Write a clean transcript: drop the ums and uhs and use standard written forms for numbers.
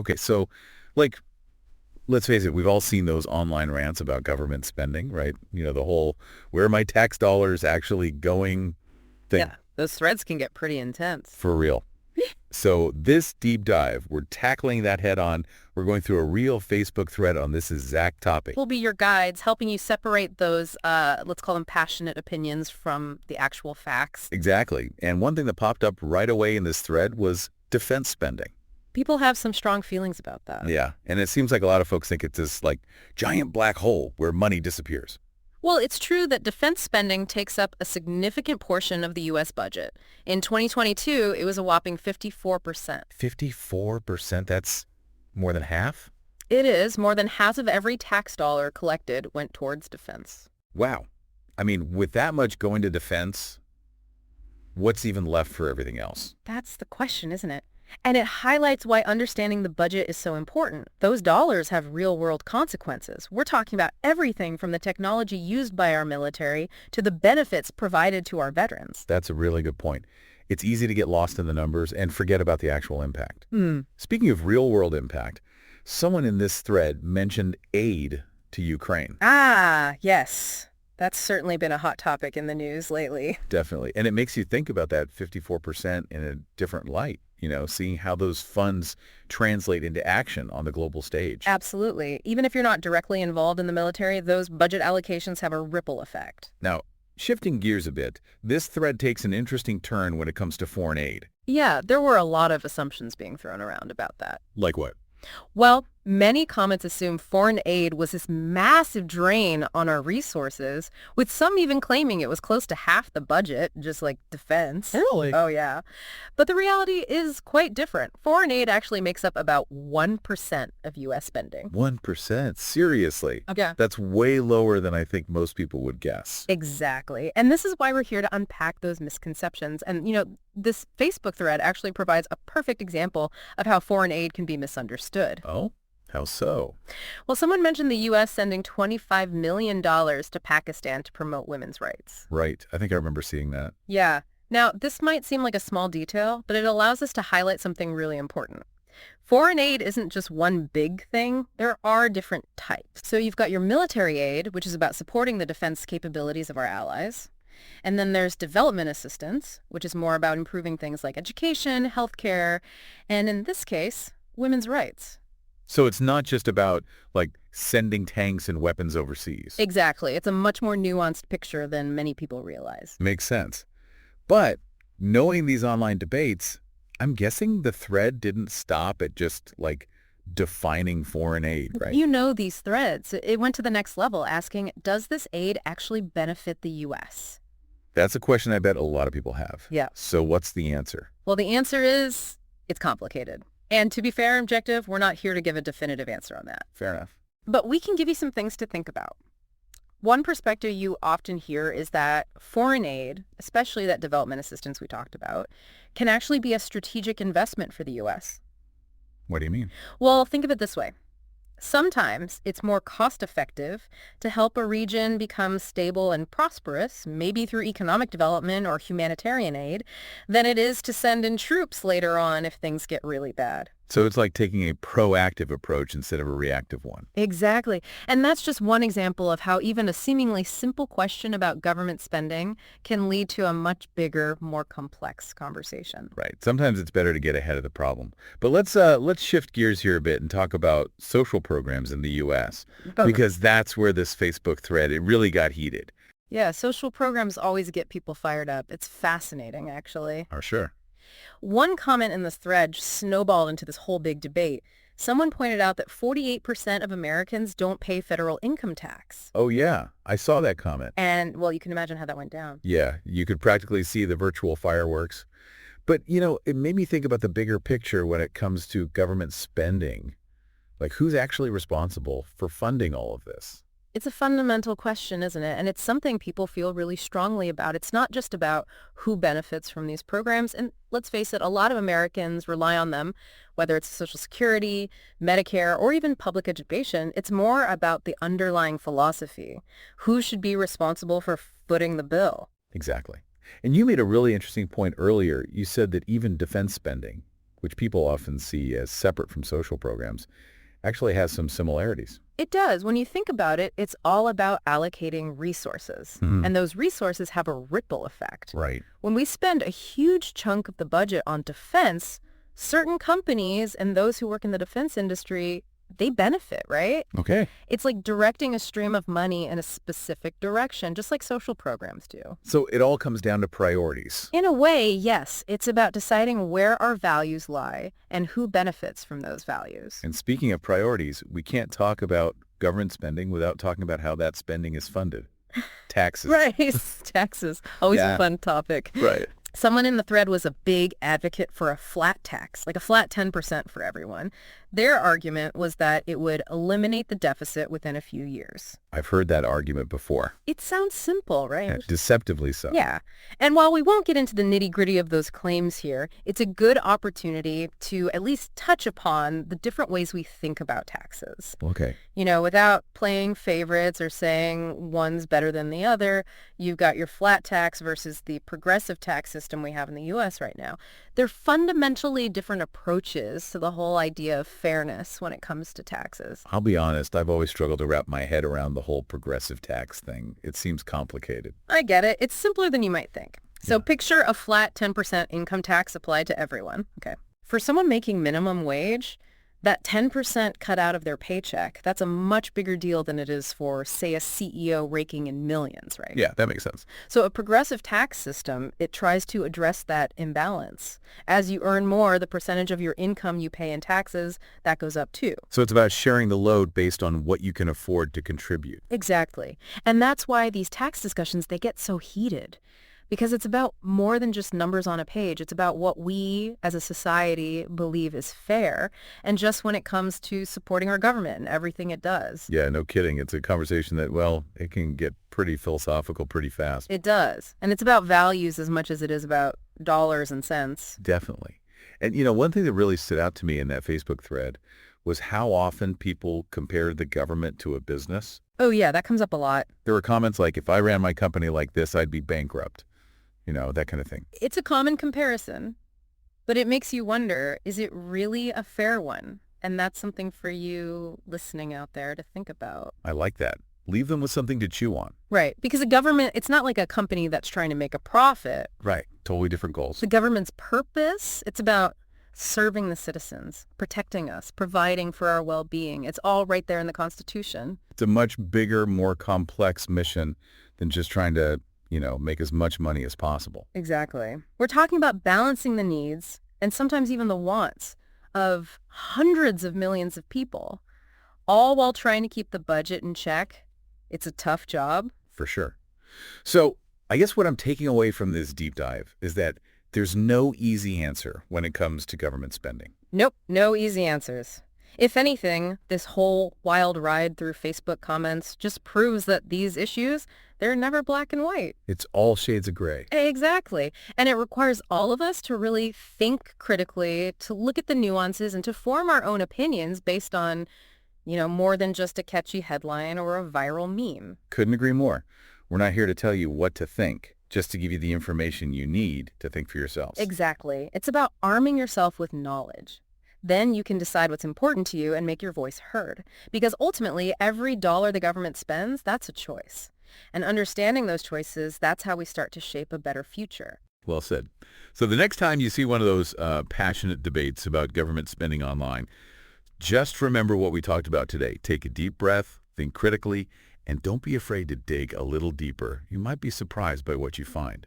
Okay, so, like, let's face it, we've all seen those online rants about government spending, right? The whole where are my tax dollars actually going thing Yeah, those threads can get pretty intense. for real. So this deep dive, we're tackling that head on. We're going through a real Facebook thread on this exact topic. We'll be your guides, helping you separate those, let's call them passionate opinions from the actual facts. Exactly. And one thing that popped up right away in this thread was defense spending. People have some strong feelings about that. Yeah. And it seems like a lot of folks think it's this like giant black hole where money disappears. Well, it's true that defense spending takes up a significant portion of the U.S. budget. In 2022, it was a whopping 54%. 54%, that's more than half? It is. More than half of every tax dollar collected went towards defense. Wow. I mean, with that much going to defense, what's even left for everything else? That's the question, isn't it? And it highlights why understanding the budget is so important. Those dollars have real-world consequences. We're talking about everything from the technology used by our military to the benefits provided to our veterans. That's a really good point. It's easy to get lost in the numbers and forget about the actual impact. Hmm. Speaking of real-world impact, someone in this thread mentioned aid to Ukraine. Ah, yes. That's certainly been a hot topic in the news lately. Definitely. And it makes you think about that 54% in a different light, seeing how those funds translate into action on the global stage. Absolutely. Even if you're not directly involved in the military, those budget allocations have a ripple effect. Now, shifting gears a bit, this thread takes an interesting turn when it comes to foreign aid. Yeah, there were a lot of assumptions being thrown around about that. Like what? Well, many comments assume foreign aid was this massive drain on our resources, with some even claiming it was close to half the budget, just like defense. Really? Oh, yeah. But the reality is quite different. Foreign aid actually makes up about 1% of U.S. spending. 1%? Seriously? Yeah. That's way lower than I think most people would guess. Exactly. And this is why we're here to unpack those misconceptions. And, this Facebook thread actually provides a perfect example of how foreign aid can be misunderstood. Oh? How so? Well, someone mentioned the U.S. sending $25 million to Pakistan to promote women's rights. Right. I think I remember seeing that. Yeah. Now, this might seem like a small detail, but it allows us to highlight something really important. Foreign aid isn't just one big thing. There are different types. So you've got your military aid, which is about supporting the defense capabilities of our allies. And then there's development assistance, which is more about improving things like education, healthcare, and in this case, women's rights. So it's not just about, like, sending tanks and weapons overseas. Exactly. It's a much more nuanced picture than many people realize. Makes sense. But knowing these online debates, I'm guessing the thread didn't stop at just, like, defining foreign aid, right? You know these threads. It went to the next level, asking, does this aid actually benefit the U.S.? That's a question I bet a lot of people have. Yeah. So what's the answer? Well, the answer is it's complicated. And to be fair and objective, we're not here to give a definitive answer on that. Fair enough. But we can give you some things to think about. One perspective you often hear is that foreign aid, especially that development assistance we talked about, can actually be a strategic investment for the U.S. What do you mean? Well, think of it this way. Sometimes it's more cost-effective to help a region become stable and prosperous, maybe through economic development or humanitarian aid, than it is to send in troops later on if things get really bad. So it's like taking a proactive approach instead of a reactive one. Exactly. And that's just one example of how even a seemingly simple question about government spending can lead to a much bigger, more complex conversation. Right. Sometimes it's better to get ahead of the problem. But let's shift gears here a bit and talk about social programs in the U.S. because that's where this Facebook thread, it really got heated. Yeah, social programs always get people fired up. It's fascinating, actually. Oh, sure. One comment in this thread snowballed into this whole big debate. Someone pointed out that 48% of Americans don't pay federal income tax. Oh, yeah. I saw that comment. And, well, you can imagine how that went down. Yeah, you could practically see the virtual fireworks. But, it made me think about the bigger picture when it comes to government spending. Like, who's actually responsible for funding all of this? It's a fundamental question, isn't it? And it's something people feel really strongly about. It's not just about who benefits from these programs. And let's face it, a lot of Americans rely on them, whether it's Social Security, Medicare, or even public education. It's more about the underlying philosophy. Who should be responsible for footing the bill? Exactly. And you made a really interesting point earlier. You said that even defense spending, which people often see as separate from social programs, actually has some similarities. It does. When you think about it, it's all about allocating resources. Mhm. And those resources have a ripple effect. Right. When we spend a huge chunk of the budget on defense, certain companies and those who work in the defense industry, they benefit, right? Okay. It's like directing a stream of money in a specific direction, just like social programs do. So it all comes down to priorities. In a way, yes, it's about deciding where our values lie and who benefits from those values. And speaking of priorities, we can't talk about government spending without talking about how that spending is funded. Taxes. Right. Taxes. Always Yeah. a fun topic. Right. Someone in the thread was a big advocate for a flat tax, like a flat 10% for everyone. Their argument was that it would eliminate the deficit within a few years. I've heard that argument before. It sounds simple, right? Deceptively so. Yeah. And while we won't get into the nitty-gritty of those claims here, it's a good opportunity to at least touch upon the different ways we think about taxes. Okay. You know, without playing favorites or saying one's better than the other, you've got your flat tax versus the progressive tax system we have in the U.S. right now. They're fundamentally different approaches to the whole idea of fairness when it comes to taxes. I'll be honest, I've always struggled to wrap my head around the whole progressive tax thing. It seems complicated. I get it. It's simpler than you might think. So Yeah. picture a flat 10% income tax applied to everyone. Okay. For someone making minimum wage, that 10% cut out of their paycheck, that's a much bigger deal than it is for, say, a CEO raking in millions, right? Yeah, that makes sense. So a progressive tax system, it tries to address that imbalance. As you earn more, the percentage of your income you pay in taxes, that goes up too. So it's about sharing the load based on what you can afford to contribute. Exactly. And that's why these tax discussions, they get so heated. Because it's about more than just numbers on a page. It's about what we as a society believe is fair. And just when it comes to supporting our government and everything it does. Yeah, no kidding. It's a conversation that, well, it can get pretty philosophical pretty fast. It does. And it's about values as much as it is about dollars and cents. Definitely. And, one thing that really stood out to me in that Facebook thread was how often people compared the government to a business. Oh, yeah, that comes up a lot. There were comments like, if I ran my company like this, I'd be bankrupt. That kind of thing. It's a common comparison, but it makes you wonder, is it really a fair one? And that's something for you listening out there to think about. I like that. Leave them with something to chew on. Right. Because the government, it's not like a company that's trying to make a profit. Right. Totally different goals. The government's purpose, it's about serving the citizens, protecting us, providing for our well-being. It's all right there in the Constitution. It's a much bigger, more complex mission than just trying to make as much money as possible. Exactly. We're talking about balancing the needs and sometimes even the wants of hundreds of millions of people, all while trying to keep the budget in check. It's a tough job. For sure. So I guess what I'm taking away from this deep dive is that there's no easy answer when it comes to government spending. Nope, no easy answers. If anything, this whole wild ride through Facebook comments just proves that these issues, they're never black and white. It's all shades of gray. Exactly. And it requires all of us to really think critically, to look at the nuances and to form our own opinions based on, more than just a catchy headline or a viral meme. Couldn't agree more. We're not here to tell you what to think, just to give you the information you need to think for yourselves. Exactly. It's about arming yourself with knowledge. Then you can decide what's important to you and make your voice heard. Because ultimately, every dollar the government spends, that's a choice. And understanding those choices, that's how we start to shape a better future. Well said. So the next time you see one of those passionate debates about government spending online, just remember what we talked about today. Take a deep breath, think critically, and don't be afraid to dig a little deeper. You might be surprised by what you find.